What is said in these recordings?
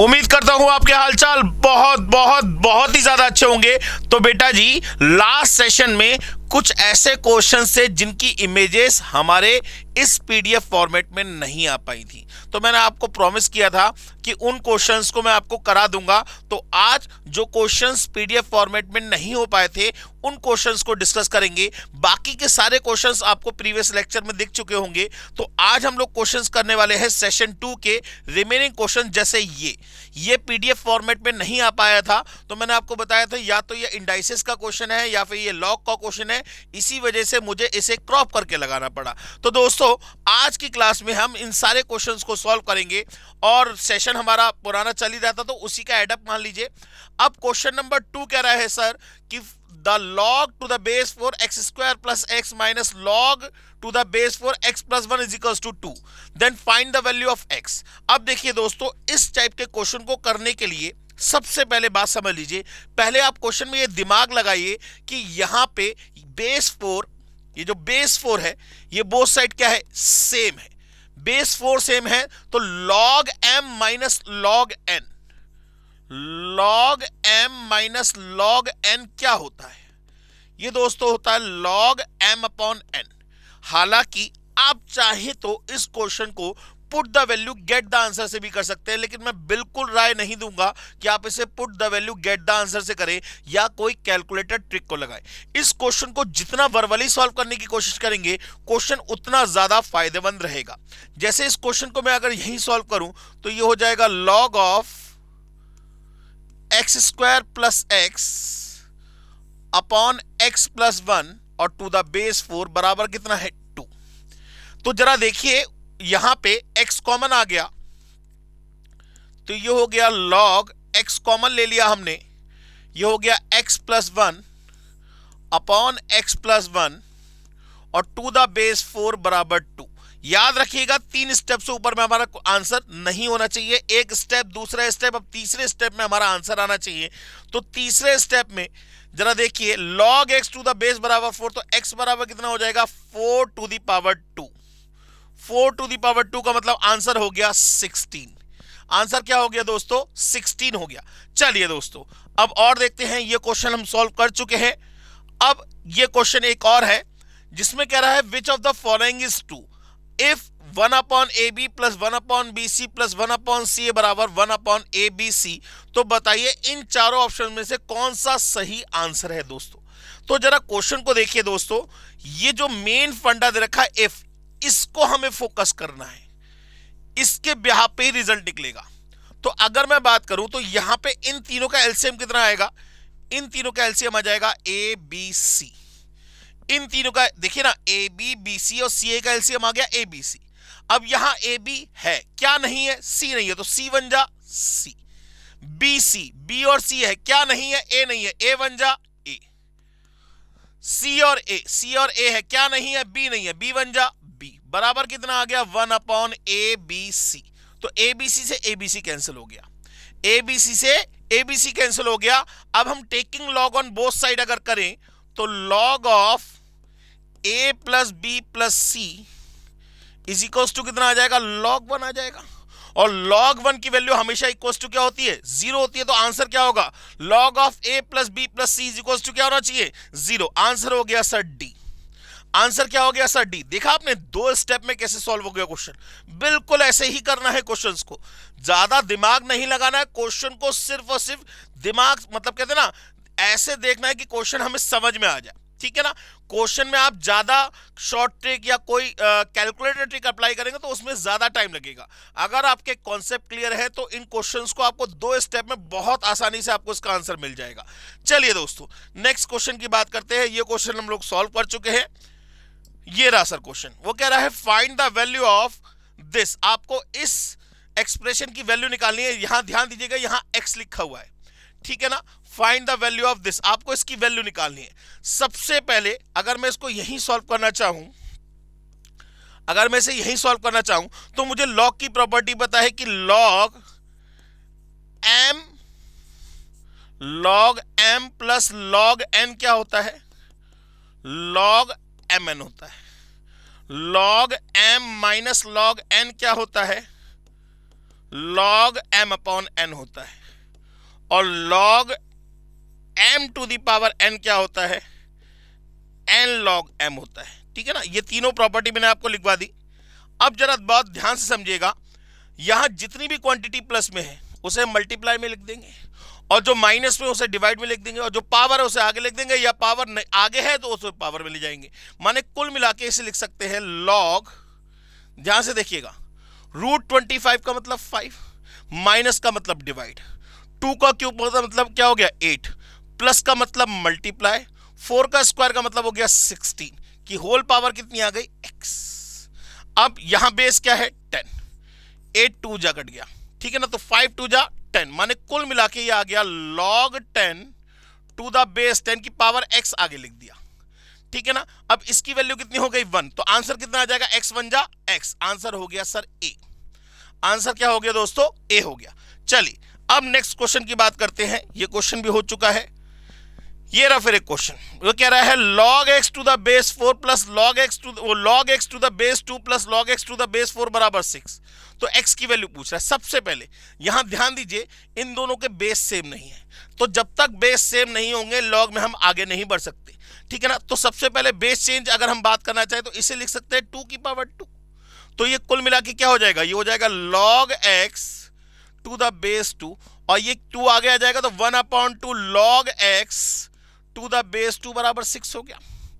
उम्मीद करता हूं आपके हालचाल बहुत बहुत बहुत ही ज्यादा अच्छे होंगे। तो बेटा जी, लास्ट सेशन में कुछ ऐसे क्वेश्चन थे जिनकी इमेजेस हमारे इस पीडीएफ फॉर्मेट में नहीं आ पाई थी, तो मैंने आपको प्रॉमिस किया था कि उन क्वेश्चंस को मैं आपको करा दूंगा। तो आज जो क्वेश्चंस पीडीएफ फॉर्मेट में नहीं हो पाए थे उन क्वेश्चंस को डिस्कस करेंगे। बाकी के सारे क्वेश्चंस आपको प्रीवियस लेक्चर में दिख चुके होंगे। तो आज हम लोग क्वेश्चंस करने वाले हैं सेशन 2 के रिमेनिंग क्वेश्चन। जैसे ये पीडीएफ फॉर्मेट में नहीं आ पाया था, तो मैंने आपको बताया था या तो ये इंडाइसेस का क्वेश्चन है या फिर ये लॉग का क्वेश्चन है, इसी वजह से मुझे इसे क्रॉप करके लगाना पड़ा। तो दोस्तों, आज की क्लास में हम इन सारे क्वेश्चंस को सॉल्व करेंगे और सेशन हमारा पुराना चल ही रहा था तो उसी का एडअप मान लीजिए। अब क्वेश्चन नंबर 2 कह रहा है सर कि the log to the base 4 x square plus x minus log to the base 4 x plus 1 is equals to 2, then find the value of x। अब देखिए दोस्तों, इस टाइप के क्वेश्चन को करने के लिए सबसे पहले बात समझ लीजिए। पहले आप क्वेश्चन में ये दिमाग लगाइए कि यहां पे बेस 4, ये जो बेस 4 है, ये बोथ साइड क्या है, सेम है। बेस 4 सेम है तो log m minus log n, log m minus log n क्या होता है? ये दोस्तों होता है log m अपॉन n। हालांकि आप चाहे तो इस क्वेश्चन को put the value get the answer से भी कर सकते हैं, लेकिन मैं बिल्कुल राय नहीं दूंगा कि आप इसे put the value get the answer से करें या कोई कैलकुलेटर ट्रिक को लगाएं। इस क्वेश्चन को जितना वर्बली सॉल्व करने की कोशिश करेंगे, क्वेश्चन उतना ज्यादा फायदेमंद रहेगा। जैसे इस क्वेश्चन को मैं अगर यही सॉल्व करूं तो ये हो जाएगा log of x square plus x upon x plus 1 और टू द बेस 4 बराबर कितना है, 2। तो जरा देखिए, यहां पे x कॉमन आ गया तो ये हो गया log x कॉमन ले लिया हमने, ये हो गया x plus 1 upon x plus 1 और टू द बेस 4 बराबर 2। याद रखिएगा 3 स्टेप से ऊपर में हमारा आंसर नहीं होना चाहिए। एक स्टेप, दूसरा स्टेप, अब तीसरे स्टेप में हमारा आंसर आना चाहिए। तो तीसरे स्टेप में जरा देखिए, log x to the base बराबर 4, तो x बराबर कितना हो जाएगा, 4 to the power 2। 4 to the power 2 का मतलब आंसर हो गया 16। आंसर क्या हो गया दोस्तों, 16 हो गया। चलिए दोस्तों, अब और देखते हैं। ये क्वेश्चन हम सॉल्व कर चुके हैं। अब ये क्वेश्चन एक और है जिसमें कह रहा है which of the following is true if 1 upon A B plus 1 upon B C plus 1 upon C A बराबर 1 अपॉन ए बी सी। तो बताइए इन चारों ऑप्शन में से कौन सा सही आंसर है दोस्तों। तो जरा क्वेश्चन को देखिए दोस्तों, ये जो मेन फंडा दे रखा है इफ, इसको हमें फोकस करना है, इसके ब्याह पे ही रिजल्ट निकलेगा। तो अगर मैं बात करूं तो यहां पे इन तीनों का एलसीएम कितना आएगा, इन तीनों का एलसीएम आ जाएगा ए बी सी। इन तीनों का देखिए ना, ए बी बी सी और सी ए का एलसीएम आ गया ए बी सी। अब यहां ए बी है, क्या नहीं है, सी नहीं है, तो सी बन जा सी। बी सी, बी और सी है, क्या नहीं है, ए नहीं है, ए बन जा ए। सी और ए, सी और ए है, क्या नहीं है, बी नहीं है, बी बन जा बी। बराबर कितना आ गया, 1 अपॉन ए बी सी। तो ए बी सी से ए बी सी कैंसिल हो गया, ए बी सी से ए बी सी कैंसिल हो गया। अब हम taking log on both side अगर करें तो log of a plus B plus C is equals to कितना आ जाएगा, log 1 आ जाएगा। और log 1 की वैल्यू हमेशा इक्वल्स टू क्या होती है, 0 होती है। तो आंसर क्या होगा, log of a plus B plus C is equals to क्या होना चाहिए, 0। आंसर हो गया सर डी। आंसर क्या हो गया सर डी। देखा आपने 2 स्टेप में कैसे सॉल्व हो गया क्वेश्चन। बिल्कुल ऐसे ही करना है क्वेश्चंस को, ज्यादा दिमाग नहीं लगाना है। क्वेश्चन को सिर्फ और सिर्फ दिमाग, मतलब कहते हैं ना, ऐसे देखना है कि क्वेश्चन हमें समझ में आ जाए, ठीक है ना। क्वेश्चन में आप ज्यादा शॉर्ट ट्रिक या कोई कैलकुलेटर ट्रिक अप्लाई करेंगे तो उसमें ज्यादा टाइम लगेगा। अगर आपके कॉन्सेप्ट क्लियर है तो इन क्वेश्चंस को आपको 2 स्टेप में बहुत आसानी से आपको इसका आंसर मिल जाएगा। चलिए दोस्तों, नेक्स्ट क्वेश्चन की बात करते हैं। ये क्वेश्चन हम लोग सॉल्व कर चुके हैं। ये रहा सर क्वेश्चन, वो कह रहा है find the value of this. आपको इस एक्सप्रेशन की वैल्यू निकालनी है। यहां ध्यान दीजिएगा, यहां एक्स लिखा हुआ है, ठीक है ना। Find the value of this, आपको इसकी वैल्यू निकालनी है। सबसे पहले अगर मैं इसको यहीं सॉल्व करना चाहूं, अगर मैं इसे यहीं सॉल्व करना चाहूं तो मुझे लॉग की प्रॉपर्टी पता है कि log m plus log n क्या होता है, log mn होता है। log m minus log n क्या होता है, log m अपॉन n होता है, और log m to the power n क्या होता है, n log m होता है। ठीक है ना, ये तीनों प्रॉपर्टी मैंने आपको लिखवा दी। अब जरा बहुत ध्यान से समझिएगा, यहां जितनी भी क्वांटिटी प्लस में है उसे मल्टीप्लाई में लिख देंगे, और जो माइनस में उसे डिवाइड में लिख देंगे, और जो पावर है उसे आगे लिख देंगे, या पावर आगे है तो उसे पावर में ले जाएंगे। माने कुल मिला के इसे लिख सकते हैं log, ध्यान से देखिएगा, √25 का मतलब 5, माइनस का मतलब डिवाइड, 2 का क्यूब मतलब क्या हो गया 8, प्लस का मतलब मल्टीप्लाई, 4 का स्क्वायर का मतलब हो गया 16 की होल पावर कितनी आ गई x। अब यहां बेस क्या है 10, 8 2 जा कट गया, ठीक है ना, तो 5 2 जा 10, माने कुल मिला के ये आ गया log 10 टू द बेस 10 की पावर x आगे लिख दिया। ठीक है ना, अब इसकी वैल्यू कितनी हो गई 1, तो आंसर कितना आ जाएगा x 1 जा x, आंसर हो गया सर a। आंसर क्या हो गया दोस्तों, a हो गया। चलिए अब नेक्स्ट क्वेश्चन की बात करते हैं, ये क्वेश्चन भी हो चुका है। ये रहा फिर एक क्वेश्चन, वो कह रहा है log x to the base 4 plus log x to the base 2 plus log x to the base 4 बराबर 6। तो x की वैल्यू पूछ रहा है। सबसे पहले यहां ध्यान दीजिए, इन दोनों के बेस सेम नहीं है, तो जब तक बेस सेम नहीं होंगे log में हम आगे नहीं बढ़ सकते। ठीक है ना, तो सबसे पहले बेस चेंज अगर हम बात करना चाहें तो इसे लिख सकते हैं 2 की पावर 2। तो ये कुल मिला के क्या हो जाएगा, ये हो जाएगा log x to the base 2, और ये 2 आगे आ जाएगा तो 1/2 log x to the base 2 बराबर 6 हो गया।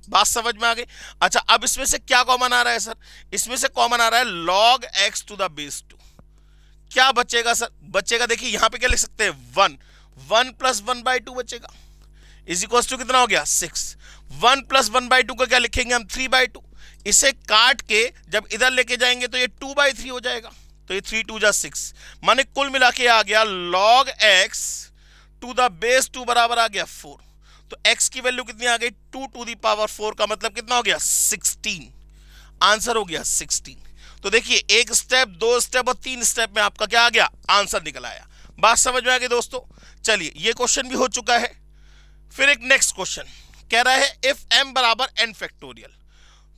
बात समझ में आ गई। अच्छा, अब इसमें से क्या कॉमन आ रहा है सर, इसमें से कॉमन आ रहा है log x to the base 2। क्या बचेगा सर, बचेगा देखिए यहां पे क्या लिख सकते हैं 1 प्लस 1/2 बचेगा, इज इक्वल टू कितना हो गया 6। 1 प्लस 1/2 का क्या लिखेंगे हम 3/2, इसे काट के जब इधर लेके जाएंगे तो ये 2/3 हो जाएगा, तो ये 3 2 जा 6, माने कुल मिला के आ गया log x to the base 2 बराबर आ गया 4। तो x की वैल्यू कितनी आ गई 2 टू द पावर 4 का मतलब कितना हो गया 16, आंसर हो गया 16। तो देखिए एक स्टेप, 2 स्टेप और 3 स्टेप में आपका क्या आ गया, आंसर निकल आया। बात समझ में आ गई दोस्तों। चलिए ये क्वेश्चन भी हो चुका है। फिर एक नेक्स्ट क्वेश्चन कह रहा है इफ m बराबर n फैक्टोरियल,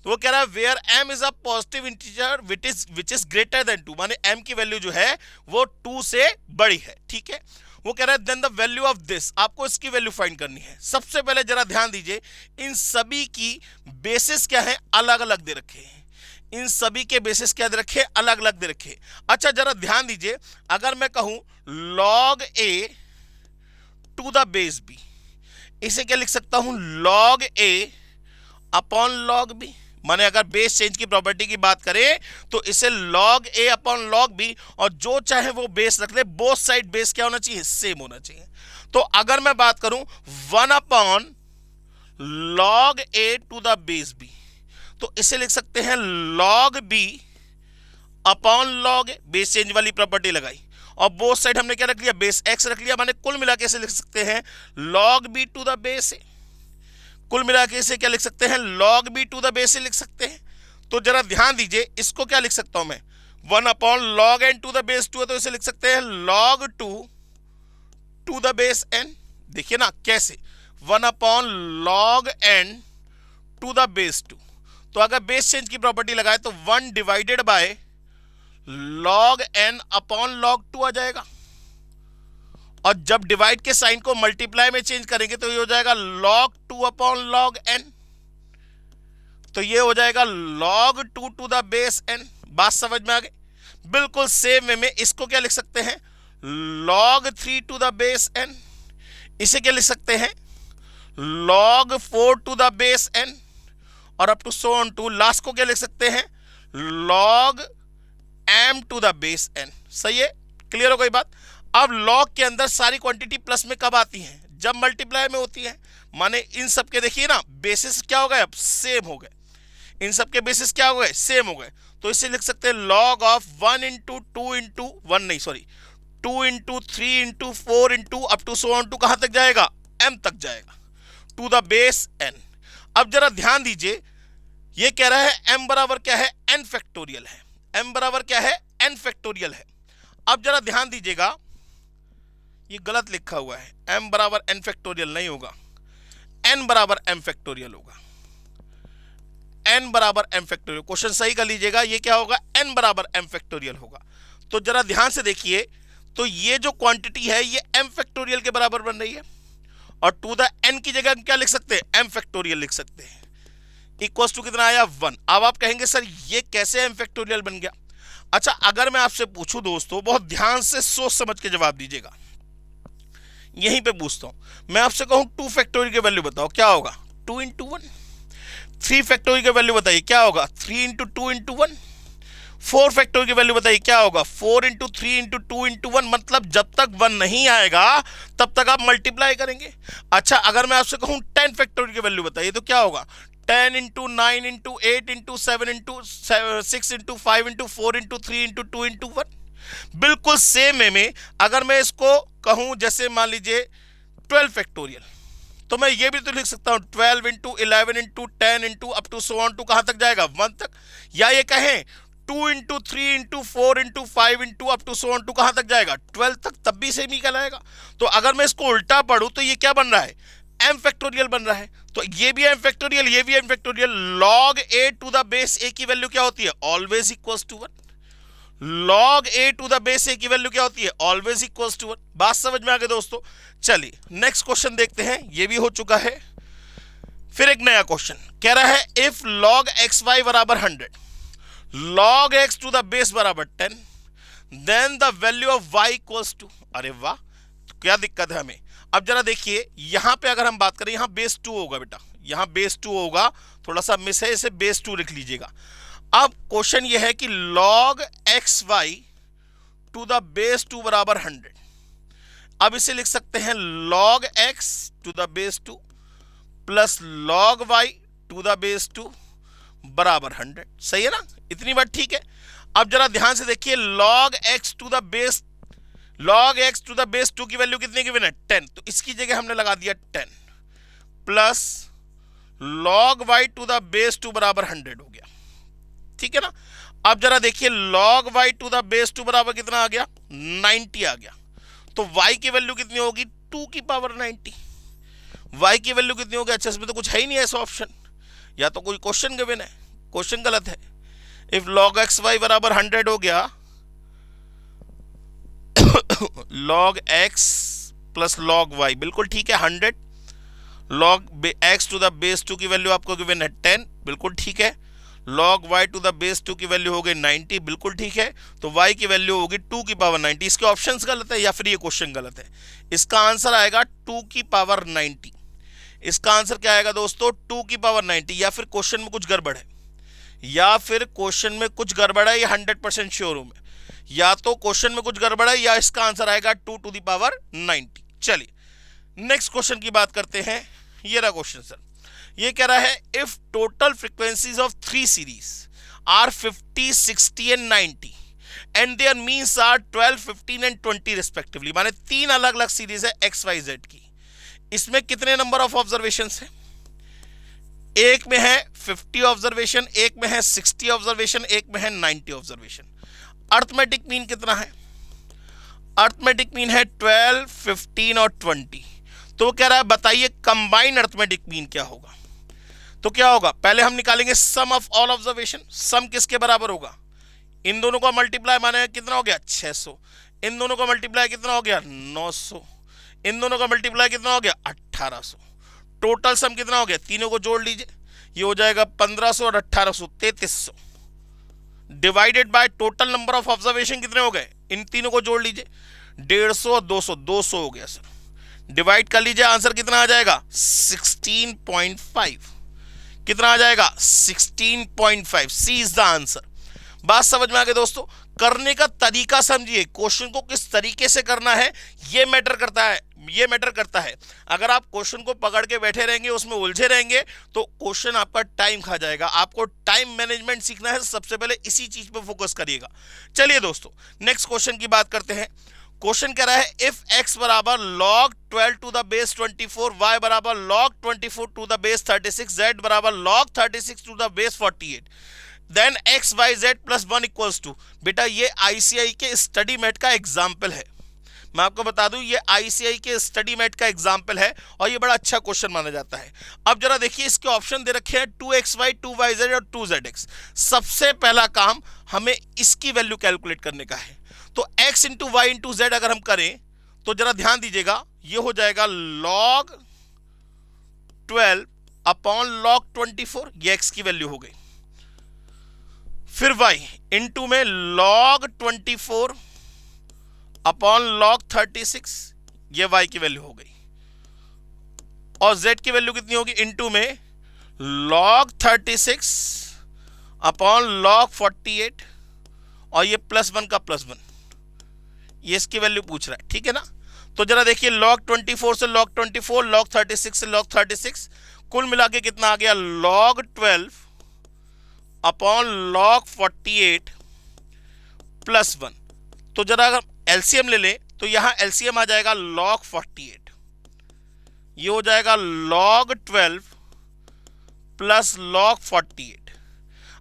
तो वो कह रहा है where m is a positive integer which is greater than 2, माने m की वैल्यू जो है वो 2 से बड़ी है। ठीक है, वो कह रहा है then the value of this, आपको इसकी वैल्यू फाइंड करनी है। सबसे पहले जरा ध्यान दीजिए, इन सभी की बेसिस क्या है, अलग अलग दे रखे हैं, इन सभी के बेसिस क्या दे रखे, अलग अलग दे रखे। अच्छा जरा ध्यान दीजिए, अगर मैं कहूं log a to the base b, इसे क्या लिख सकता हूं log a upon log b, माने अगर बेस चेंज की प्रॉपर्टी की बात करें तो इसे log a upon log b, और जो चाहे वो बेस रख ले, बोथ साइड बेस क्या होना चाहिए, सेम होना चाहिए। तो अगर मैं बात करूं 1 upon log a to the base b, तो इसे लिख सकते हैं log b upon log a, base change वाली प्रॉपर्टी लगाई, और बोथ साइड हमने क्या रख लिया, बेस x रख लिया, माने कुल मिला के इसे लिख सकते हैं log b to the base a। कुल मिला के इसे क्या लिख सकते हैं, log b to the base लिख सकते हैं। तो जरा ध्यान दीजिए, इसको क्या लिख सकता हूं मैं, 1 upon log n to the base 2 है, तो इसे लिख सकते हैं log 2 to the base n। देखिए ना कैसे, 1 upon log n to the base 2, तो अगर बेस चेंज की प्रॉपर्टी लगाए तो 1 divided by log n upon log 2 आ जाएगा, और जब डिवाइड के साइन को मल्टीप्लाई में चेंज करेंगे तो ये हो जाएगा log 2 अपॉन log n, तो ये हो जाएगा log 2 to the base n। बात समझ में आ गई। बिल्कुल सेम वे में इसको क्या लिख सकते हैं, log 3 to the base n, इसे क्या लिख सकते हैं log 4 to the base n, और up to so on to last को क्या लिख सकते हैं log m to the base n। सही है, क्लियर हो गई बात। अब log के अंदर सारी क्वांटिटी प्लस में कब आती हैं, जब मल्टीप्लाई में होती है, माने इन सब के देखिए ना बेसिस क्या हो गए, अब सेम हो गए, इन सब के बेसिस क्या हो गए, सेम हो गए। तो इसे लिख सकते हैं log ऑफ 1 इंटू 2 इंटू 1 नहीं sorry 2 into 3 into 4 into up to so on to कहां तक जाएगा, m तक जाएगा, टू द बेस n। अब जरा ध्यान दीजिए, ये कह रहा है m बराबर क्या है, n फैक्टोरियल है, m बराबर क्या है, n फैक्टोरियल है। अब जरा ध्यान दीजिएगा, ये गलत लिखा हुआ है, m बराबर n फैक्टोरियल नहीं होगा, n बराबर m फैक्टोरियल होगा, n बराबर m फैक्टोरियल। क्वेश्चन सही कर लीजिएगा, ये क्या होगा, n बराबर m फैक्टोरियल होगा। तो जरा ध्यान से देखिए, तो ये जो क्वांटिटी है ये m फैक्टोरियल के बराबर बन रही है, और टू द n की जगह हम क्या लिख सकते हैं, m फैक्टोरियल लिख सकते हैं, इक्वल्स टू कितना आया 1। अब आप कहेंगे सर ये कैसे m फैक्टोरियल बन गया। अच्छा, अगर मैं आपसे पूछूं दोस्तों, बहुत ध्यान से सोच समझ के जवाब दीजिएगा, यहीं पे पूछता हूं, मैं आपसे कहूं 2 फैक्टोरियल की वैल्यू बताओ, क्या होगा, 2 इंटू 1। 3 फैक्टोरियल की वैल्यू बताइए क्या होगा, 3 इंटू 2 इंटू 1। 4 फैक्टोरियल की वैल्यू बताइए क्या होगा, 4 इंटू 3 इंटू 2 इंटू 1। मतलब जब तक 1 नहीं आएगा तब तक आप मल्टीप्लाई करेंगे। अच्छा, अगर मैं आपसे कहूं 10 फैक्टोरियल की वैल्यू बताइए तो क्या होगा, 10 into 9 into 8 into 7 into 6 into 5 into 4 into 3 into 2 into 1। बिल्कुल सेम वे में अगर मैं इसको कहूं, जैसे मान लीजिए 12 फैक्टोरियल, तो मैं ये भी तो लिख सकता हूं 12 into 11 into 10 into up to so on to कहां तक जाएगा, 1 तक। या ये कहें 2 into 3 into 4 into 5 into up to so on to कहां तक जाएगा, 12 तक, तब भी सेम ही कहलाएगा। तो अगर मैं इसको उल्टा पढ़ूं तो ये क्या बन रहा है, m फैक्टोरियल बन रहा है। तो ये भी m फैक्टोरियल, ये भी m factorial. Log a to the base a की वैल्यू क्या होती है, always equals to 1। Log a to the base a की वैल्यू क्या होती है, ऑलवेज इक्वल्स टू 1। बात समझ में आ गई दोस्तों। चलिए नेक्स्ट क्वेश्चन देखते हैं, ये भी हो चुका है। फिर एक नया क्वेश्चन कह रहा है, इफ लॉग एक्स वाई बराबर 100, log x to the base बराबर 10, then the value of y equals to. अरे वाह, तो क्या दिक्कत है हमें। अब जरा देखिए, यहां पे अगर हम बात करें, यहां बेस 2 होगा बेटा, यहां बेस 2 होगा, थोड़ा सा मिस है, इसे बेस 2 लिख लीजिएगा। अब क्वेश्चन यह है कि log x y to the base 2 बराबर 100। अब इसे लिख सकते हैं log x to the base 2 plus log y to the base 2 बराबर 100। सही है ना, इतनी बात ठीक है। अब जरा ध्यान से देखिए, log x to the base 2 की वैल्यू कितनी गिवन है, 10, तो इसकी जगह हमने लगा दिया 10 plus log y to the base 2 बराबर 100 हो गया, ठीक है ना। अब जरा देखिए, log y to the base 2 बराबर कितना आ गया, 90 आ गया। तो y की वैल्यू कितनी होगी, 2 की पावर 90। y की वैल्यू कितनी होगी, अच्छा इसमें तो कुछ है ही नहीं ऐसा ऑप्शन, या तो कोई क्वेश्चन गिवन है, क्वेश्चन गलत है। इफ log एक्स वाई बराबर 100 हो गया, log x plus log y बिल्कुल ठीक है 100। log x to the base 2 की वैल्यू आपको गिवन है 10, बिल्कुल ठीक है। log y to the base 2 की वैल्यू हो गई 90, बिल्कुल ठीक है। तो y की वैल्यू होगी 2 की पावर 90। इसके ऑप्शंस गलत है या फिर ये क्वेश्चन गलत है। इसका आंसर आएगा 2 की पावर 90। इसका आंसर क्या आएगा दोस्तों, 2 की पावर 90। या फिर क्वेश्चन में कुछ गड़बड़ है, या फिर क्वेश्चन में कुछ गड़बड़ है, ये 100% श्योर हूं मैं। या तो क्वेश्चन में कुछ गड़बड़ है या इसका आंसर आएगा 2 टू द पावर 90। चलिए नेक्स्ट क्वेश्चन की बात करते हैं। ये रहा क्वेश्चन सर, ये कह रहा है, if total frequencies of 3 series are 50, 60 and 90 and there means are 12, 15 and 20 respectively. माने 3 अलग अलग सीरीज है एक्स वाई जेड की, इसमें कितने नंबर ऑफ ऑब्जर्वेशंस हैं, एक में है 50 ऑब्जर्वेशन, एक में है 60 ऑब्जर्वेशन, एक में है 90 ऑब्जर्वेशन। अर्थमेटिक मीन कितना है, अर्थमेटिक मीन है 12, 15 और 20। तो वो कह रहा है बताइए कंबाइंड अर्थमेटिक मीन क्या होगा। तो क्या होगा, पहले हम निकालेंगे सम ऑफ ऑल ऑब्जर्वेशन। सम किसके बराबर होगा, इन दोनों का मल्टीप्लाई माने कितना हो गया 600, इन दोनों का मल्टीप्लाई कितना हो गया 900, इन दोनों का मल्टीप्लाई कितना हो गया 1800। टोटल सम कितना हो गया, तीनों को जोड़ लीजिए, ये हो जाएगा 1500 और 1800 3300 divided by total number of observation कितने हो गए, इन तीनों को जोड़ लीजिए 150 और 200 200 हो गया सर। डिवाइड कर लीजिए, आंसर कितना आ जाएगा 16.5। कितना आ जाएगा 16.5। सी इज द आंसर। बात समझ में आ गई दोस्तों। करने का तरीका समझिए, क्वेश्चन को किस तरीके से करना है ये मैटर करता है, ये मैटर करता है। अगर आप क्वेश्चन को पकड़ के बैठे रहेंगे, उसमें उलझे रहेंगे, तो क्वेश्चन आपका टाइम खा जाएगा। आपको टाइम मैनेजमेंट सीखना है, सबसे पहले इसी चीज पे फोकस करिएगा। चलिए दोस्तों नेक्स्ट क्वेश्चन की बात करते हैं। क्वेश्चन कह रहा है, इफ x बराबर log 12 to the base 24, y बराबर log 24 to the base 36, z बराबर log 36 to the base 48, then x y z plus 1 equals to. बेटा ये आईसीआई के स्टडी मेट का एग्जाम्पल है, मैं आपको बता दूं ये आईसीआई के स्टडी मेट का एग्जाम्पल है और ये बड़ा अच्छा क्वेश्चन माना जाता है। अब जरा देखिए, इसके ऑप्शन दे रखे हैं 2xy, 2yz और 2zx। सबसे पहला काम हमें इसकी वैल्यू कैलकुलेट करने का है। तो x into y into z अगर हम करें तो जरा ध्यान दीजिएगा, ये हो जाएगा log 12 अपॉन log 24, ये x की वैल्यू हो गई। फिर y इंटू में log 24 अपॉन log 36, ये y की वैल्यू हो गई। और z की वैल्यू कितनी होगी, इंटू में log 36 अपॉन log 48, और ये +1 का +1, ये इसकी वैल्यू पूछ रहा है, ठीक है ना। तो जरा देखिए log 24 से log 24, log 36 से log 36, कुल मिला के कितना आ गया, log 12 अपॉन log 48 +1। तो जरा अगर एलसीएम ले लें तो यहां एलसीएम आ जाएगा log 48, ये हो जाएगा log 12 प्लस log 48।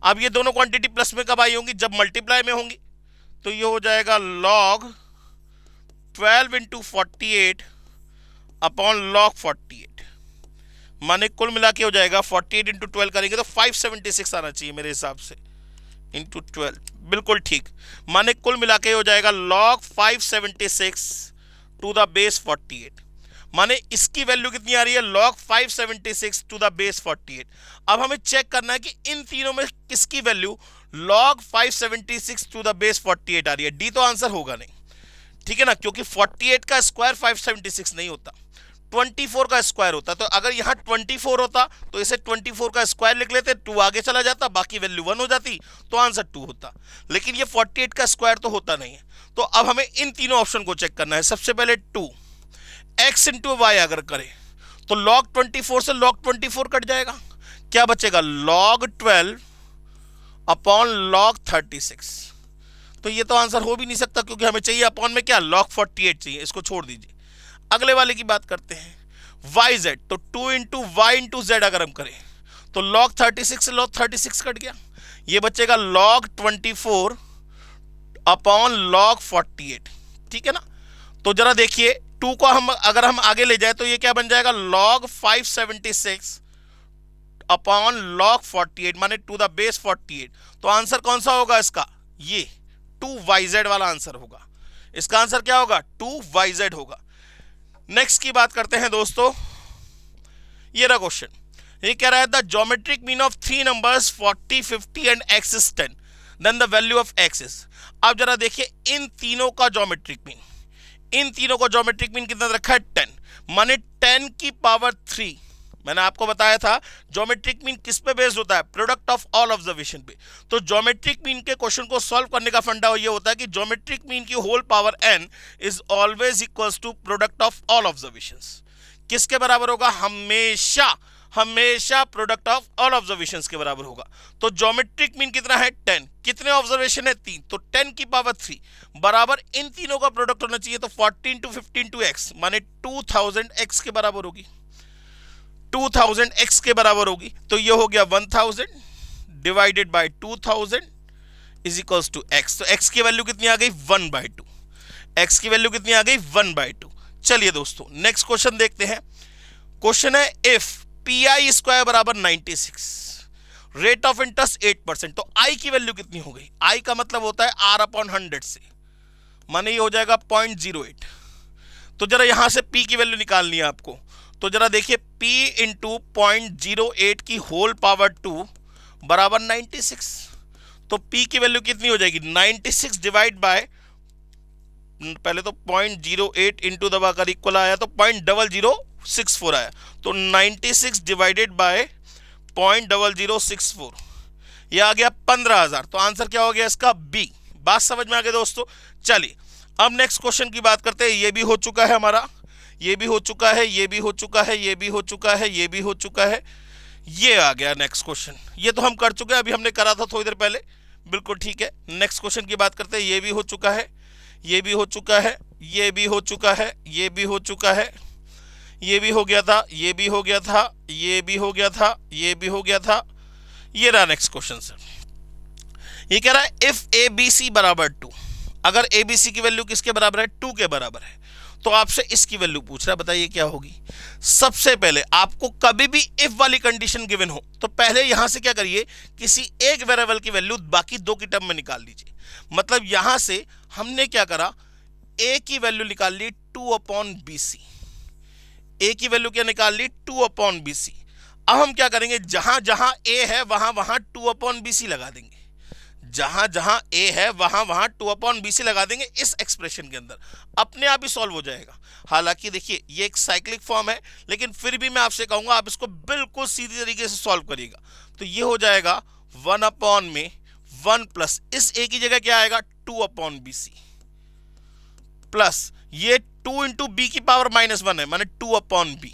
अब ये दोनों क्वांटिटी प्लस में कब आई होंगी, जब मल्टीप्लाई में होंगी। तो ये हो जाएगा log 12 इंटू 48 अपॉन log 48, माने कुल मिला के हो जाएगा 48 इंटू 12 करेंगे तो 576 आना चाहिए मेरे हिसाब से, इंटू 12, बिल्कुल ठीक। माने कुल मिला के हो जाएगा log 576 टू द बेस 48, माने इसकी वैल्यू कितनी आ रही है, log 576 टू द बेस 48। अब हमें चेक करना है कि इन तीनों में किसकी value log 576 to the base 48 आ रही है। डी तो आंसर होगा नहीं, ठीक है ना, क्योंकि 48 का स्क्वायर 576 नहीं होता, 24 का स्क्वायर होता। तो अगर यहां 24 होता तो इसे 24 का स्क्वायर लिख लेते, 2 आगे चला जाता, बाकी वैल्यू 1 हो जाती, तो आंसर 2 होता। लेकिन ये 48 का स्क्वायर तो होता नहीं है। तो अब हमें इन तीनों ऑप्शन को चेक करना है। सबसे पहले 2 x इंटू वाई अगर करें तो log 24 से log 24 कट जाएगा, क्या बचेगा, log 12 अपॉन log 36। तो ये तो आंसर हो भी नहीं सकता, क्योंकि हमें चाहिए अपॉन में क्या, log 48 चाहिए, इसको छोड़ दीजिए। अगले वाले की बात करते हैं वाई जेड, तो 2 इंटू वाई इंटू जेड अगर हम करें तो log 36 से log 36 कट गया, ये बचेगा log 24 अपॉन log 48, ठीक है ना। तो जरा देखिए 2 को हम अगर हम आगे ले जाए तो ये क्या बन जाएगा, log 576 अपॉन log 48, माने टू द बेस 48। तो आंसर कौन सा होगा इसका, ये 2yz वाला आंसर होगा। इसका आंसर क्या होगा, 2yz होगा। नेक्स्ट की बात करते हैं दोस्तों, ये रहा क्वेश्चन, ये कह रहा है the geometric mean of 3 numbers 40, 50 and x is 10, then the value of x is। अब जरा देखिए इन तीनों का ज्योमेट्रिक मीन, इन तीनों का ज्योमेट्रिक मीन कितना रखा है, 10, माने 10 की पावर 3। मैंने आपको बताया था ज्योमेट्रिक मीन किस पे बेस्ड होता है, प्रोडक्ट ऑफ ऑल ऑब्जर्वेशन पे। तो ज्योमेट्रिक मीन के क्वेश्चन को सॉल्व करने का फंडा ये होता है कि ज्योमेट्रिक मीन की whole power n is always equals to product of all observations. किसके बराबर होगा, हमेशा हमेशा प्रोडक्ट ऑफ ऑल ऑब्जर्वेशंस के बराबर होगा। तो ज्योमेट्रिक मीन कितना है, 10, कितने ऑब्जर्वेशन है, 3, तो 10 की पावर 3 बराबर इन तीनों का प्रोडक्ट होना चाहिए। तो 14 टू 15 टू x, माने 2000 x के बराबर होगी, 2000 x के बराबर होगी। तो ये हो गया 1000 divided by 2000 is equals to x। तो x की वैल्यू कितनी आ गई, 1/2। x की वैल्यू कितनी आ गई, 1/2। चलिए दोस्तों नेक्स्ट क्वेश्चन देखते हैं। क्वेश्चन है इफ पी स्क्वायर बराबर 96, रेट ऑफ इंटरेस्ट 8%, तो i की वैल्यू कितनी हो गई, i का मतलब होता है r/100 से, माने ये हो जाएगा 0.08। तो जरा यहां से p की वैल्यू निकालनी है आपको। तो जरा देखिए p इंटू 0.08 की होल पावर 2 बराबर 96। तो p की वैल्यू कितनी हो जाएगी, 96 डिवाइड बाय, पहले तो 0.08 इंटू दबाकर इक्वल आया तो 0.0064 आया, तो 96 डिवाइडेड बाय 0.0064, ये आ गया 15,000। तो आंसर क्या हो गया इसका, बी। बात समझ में आ गई दोस्तों। चलिए अब नेक्स्ट क्वेश्चन की बात करते हैं। ये भी हो चुका है हमारा, ये भी हो चुका है, ये भी हो चुका है, ये भी हो चुका है, ये भी हो चुका है, ये आ गया नेक्स्ट क्वेश्चन। ये तो हम कर चुके हैं, अभी हमने करा था थोड़ी देर पहले, बिल्कुल ठीक है। नेक्स्ट क्वेश्चन की बात करते हैं। ये भी हो चुका है, ये भी हो चुका है, ये भी हो चुका है, ये भी हो चुका है, ये भी हो गया था, ये भी हो गया था, ये भी हो गया था, ये भी हो गया था। ये रहा नेक्स्ट क्वेश्चन सर। ये कह रहा है इफ ए बी सी बराबर 2, अगर ए बी सी की वैल्यू किसके बराबर है, 2 के बराबर है, तो आपसे इसकी वैल्यू पूछ रहा है, बताइए क्या होगी। सबसे पहले आपको कभी भी इफ वाली कंडीशन गिवन हो तो पहले यहां से क्या करिए, किसी एक वेरिएबल की वैल्यू बाकी दो की टर्म में निकाल लीजिए। मतलब यहां से हमने क्या करा, ए की वैल्यू निकाल ली 2/BC, ए की वैल्यू क्या निकाल ली 2/BC। अब हम क्या करेंगे, जहां जहां ए है वहां वहां 2/BC लगा देंगे, जहां जहां ए है वहां वहां 2/BC लगा देंगे इस एक्सप्रेशन के अंदर, अपने आप ही सॉल्व हो जाएगा। हालांकि देखिए ये एक साइक्लिक फॉर्म है, लेकिन फिर भी मैं आपसे कहूंगा आप इसको बिल्कुल सीधी तरीके से सॉल्व करिएगा। तो ये हो जाएगा 1/1 प्लस इस ए की जगह क्या आएगा 2/BC प्लस ये 2 इंटू बी की पावर -1 है, माने 2/B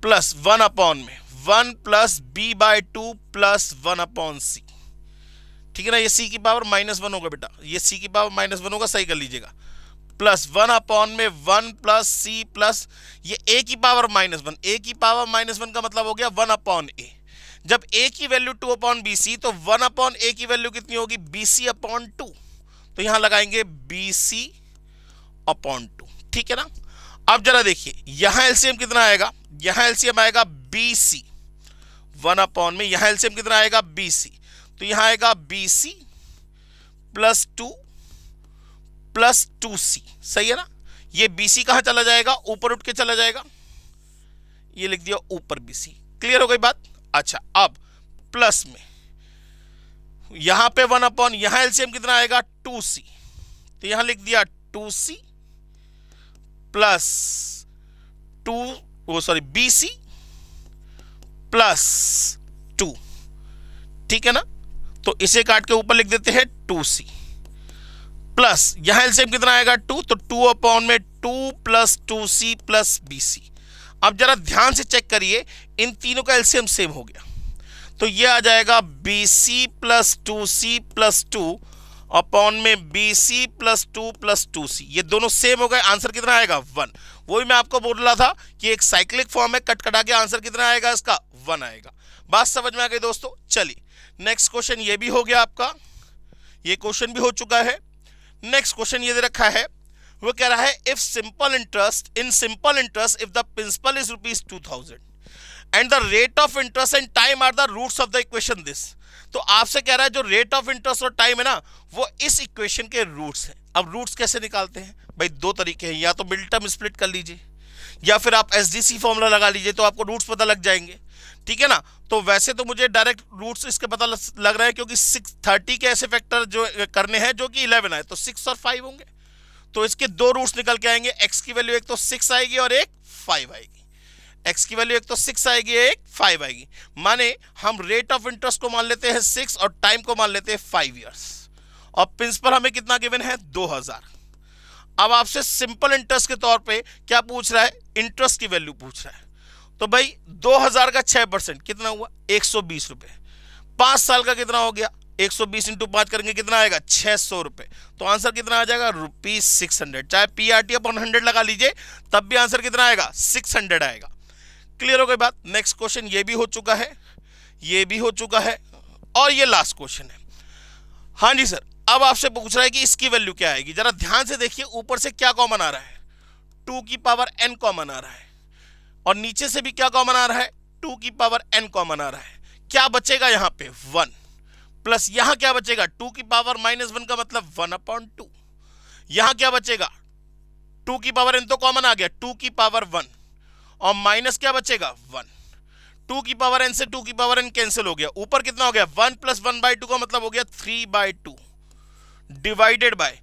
plus 1 plus B/2 plus 1/C। ठीक है ना, ये c की पावर -1 होगा बेटा, ये c की पावर -1 होगा, सही कर लीजिएगा। प्लस 1/1 प्लस c प्लस ये a की पावर -1, a की पावर -1 का मतलब हो गया 1/a। जब a की वैल्यू 2/BC तो 1/a की वैल्यू कितनी होगी BC/2। तो यहां लगाएंगे BC/2। ठीक है ना। अब जरा देखिए यहां एलसीएम कितना आएगा, यहां एलसीएम आएगा BC 1 में, यहां एलसीएम कितना आएगा BC, तो यहां आएगा BC प्लस 2 प्लस 2C। सही है ना। ये BC कहां चला जाएगा, ऊपर उठ के चला जाएगा, ये लिख दिया ऊपर BC। क्लियर हो गई बात। अच्छा अब प्लस में यहां पे 1 यहां एलसीएम कितना आएगा 2C, तो यहां लिख दिया 2C प्लस BC प्लस 2। ठीक है ना। तो इसे काट के ऊपर लिख देते हैं 2C प्लस यहां एलसीएम कितना आएगा 2, तो 2/2 प्लस 2C प्लस BC। अब जरा ध्यान से चेक करिए, इन तीनों का एलसीएम सेम हो गया, तो ये आ जाएगा BC plus 2C plus 2 upon में BC प्लस 2 प्लस 2C। ये दोनों सेम हो गए, आंसर कितना आएगा 1। वही मैं आपको बोल रहा था कि एक साइक्लिक फॉर्म है, कट कटा के आंसर कितना आएगा इसका 1 आएगा। बात समझ में आ गई दोस्तों। चलिए नेक्स्ट क्वेश्चन ये भी हो गया आपका, ये क्वेश्चन भी हो चुका है। नेक्स्ट क्वेश्चन ये दे रखा है, वो कह रहा है if simple interest if the principal is ₹2000 and the rate of interest and time are the roots of the equation this. तो आपसे कह रहा है जो रेट ऑफ इंटरेस्ट और टाइम है ना वो इस इक्वेशन के रूट्स हैं। अब रूट्स कैसे निकालते हैं भाई, दो तरीके हैं, या तो मिड टर्म स्प्लिट कर लीजिए या फिर आप एसडीसी फॉर्मूला लगा लीजिए, तो आपको रूट्स पता लग जाएंगे। ठीक है ना। तो वैसे तो मुझे डायरेक्ट रूट्स इसके पता लग रहा है, क्योंकि 30 के ऐसे फैक्टर जो करने हैं जो कि 11 है, तो 6 और 5 होंगे, तो इसके दो रूट्स निकल के आएंगे। एक्स की वैल्यू एक तो 6 आएगी और एक 5 आएगी। एक्स की वैल्यू एक तो 6 आएगी, एक 5 आएगी। माने हम रेट ऑफ इंटरेस्ट को मान लेते हैं 6 और टाइम को मान लेते हैं 5 इयर्स, और प्रिंसिपल हमें कितना गिवन है 2000। अब आपसे सिंपल इंटरेस्ट के तौर पे क्या पूछ रहा है, इंटरेस्ट की वैल्यू पूछ रहा है। तो भाई 2000 का 6% कितना हुआ 120 रुपए। 5 साल का कितना हो गया 120 इंटू 5 करेंगे कितना आएगा 600 रुपए। तो आंसर कितना आ जाएगा ₹600। चाहे PRT अपॉन 100 लगा लीजिए तब भी आंसर कितना आएगा 600 आएगा। क्लियर हो गई बात। नेक्स्ट क्वेश्चन ये भी हो चुका है, ये भी हो चुका है, और ये लास्ट क्वेश्चन है। हाँ जी सर, अब आपसे पूछ रहा है कि इसकी वैल्यू क्या आएगी। जरा ध्यान से देखिए, ऊपर से क्या कॉमन आ रहा है 2 की पावर n कॉमन आ रहा है, और नीचे से भी क्या कॉमन आ रहा है 2 की पावर n कॉमन आ रहा है। क्या बचेगा यहां पे 1 प्लस यहां क्या बचेगा 2 की पावर -1 का मतलब 1/2। यहां क्या बचेगा 2 की पावर n तो कॉमन आ गया 2 की पावर 1, और माइनस क्या बचेगा 1। 2 की पावर n से 2 की पावर n कैंसिल हो गया, ऊपर कितना हो गया 1 प्लस 1/2 का मतलब हो गया 3/2 डिवाइडेड बाय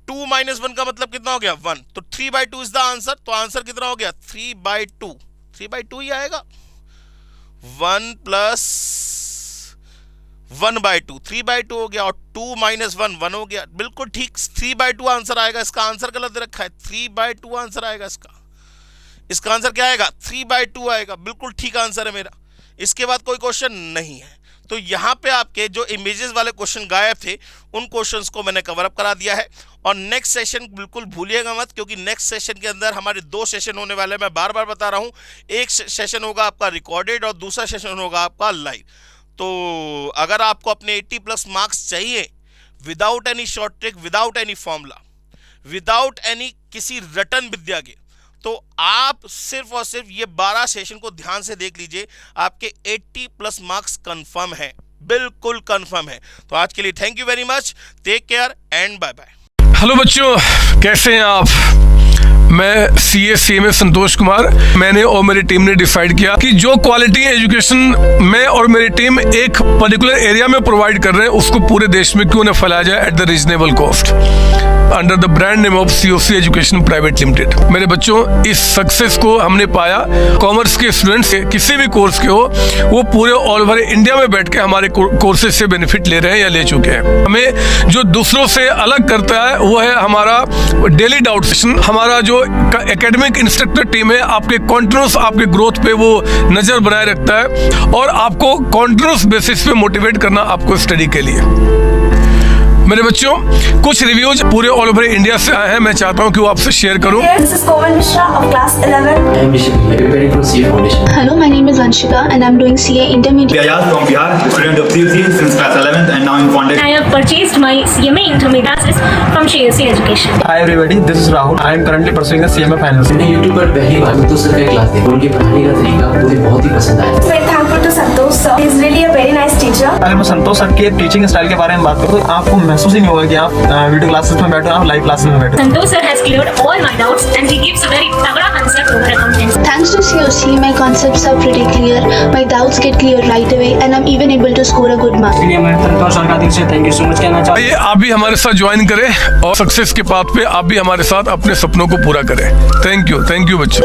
2 माइनस 1 का मतलब कितना हो गया 1, तो 3/2 इज द आंसर। तो आंसर कितना हो गया 3/2 ही आएगा। 1 प्लस 1/2 3/2 हो गया, और 2 माइनस 1 1 हो गया। बिल्कुल ठीक 3/2 आंसर आएगा। इसका आंसर गलत दे रखा है, 3/2 आंसर आएगा इसका आंसर क्या आएगा 3/2 आएगा। बिल्कुल ठीक आंसर है मेरा। इसके बाद कोई क्वेश्चन नहीं है। तो यहां पे आपके जो इमेजेस वाले क्वेश्चन गायब थे उन क्वेश्चंस को मैंने कवर अप करा दिया है। और नेक्स्ट सेशन बिल्कुल भूलिएगा मत, क्योंकि नेक्स्ट सेशन के अंदर हमारे 2 सेशन होने वाले हैं। मैं बार बार बता रहा हूं, एक सेशन होगा आपका रिकॉर्डेड और दूसरा सेशन होगा आपका लाइव। तो अगर आपको अपने 80+ मार्क्स चाहिए without any short trick, without any formula, without any किसी रटन विद्या के, तो आप सिर्फ और सिर्फ ये 12 सेशन को ध्यान से देख लीजिए, आपके 80+ मार्क्स कंफर्म है, बिल्कुल कंफर्म है। तो आज के लिए thank you very much, take care and bye bye. Hello बच्चों, कैसे हैं आप? मैं CA संतोष कुमार। मैंने और मेरी टीम ने डिसाइड किया कि जो क्वालिटी एजुकेशन मैं और मेरी टीम एक पर्टिकुलर एरिया में प्रोवाइड कर रहे हैं, उसको पूरे देश में क्यों न फैलाया जाए at the reasonable cost, under the brand name of COC education private limited. मेरे बच्चों, इस सक्सेस को हमने पाया, कॉमर्स के स्टूडेंट्स किसी भी कोर्स के हो, वो पूरे ऑल ओवर इंडिया में बैठ के हमारे कोर्सेज से बेनिफिट ले रहे हैं या ले चुके हैं। हमें जो दूसरों से अलग करता है वो है हमारा डेली डाउट सेशन। हमारा जो एकेडमिक इंस्ट्रक्टर टीम है, आपके कॉन्टिन्यूस आपके ग्रोथ पे वो नजर बनाए रखता है और आपको कॉन्टिन्यूस बेसिस पे मोटिवेट करना आपको स्टडी के लिए। मेरे बच्चों, कुछ रिव्यूज पूरे ऑल ओवर इंडिया से आए हैं, मैं चाहता हूं कि वो आपसे शेयर करूं। This is Komal Mishra of class 11. I am Rishik, preparing for CA Foundation. Hello, my name is Anshika and I'm doing CA Intermediate. Ayaz from Bihar, student of COC since class 11th and now in Foundation. I have purchased my CMA Intermediate from CSC Education. Hi everybody, this is Rahul. I am currently pursuing the CMA finals. मैंने YouTube पर पहली बार संतोष sir का class देखा, उनके पढ़ाने का तरीका मुझे बहुत ही पसंद आया। Very thankful to Santosh sir. He is really a very nice teacher. अगर मैं संतोष सर के टीचिंग स्टाइल के बारे में बात करूँ तो आपको महसूस ही नहीं होगा कि आप वीडियो क्लासेस में बैठो, आप लाइव क्लासेस में बैठो। Santosh sir has cleared all my doubts and he gives a very तगड़ा concept over accountancy. Thanks to COC, my concepts are pretty clear, my doubts get clear right away and I'm even able to score a good mark. इसलिए मैं संतोष sir का दिल से thank you so much कहना चाहता हूँ। आइए आप भी हमारे साथ ज्वाइन करें और सक्सेस के पाथ पे आप भी हमारे साथ अपने सपनों को पूरा करें। थैंक यू बच्चों।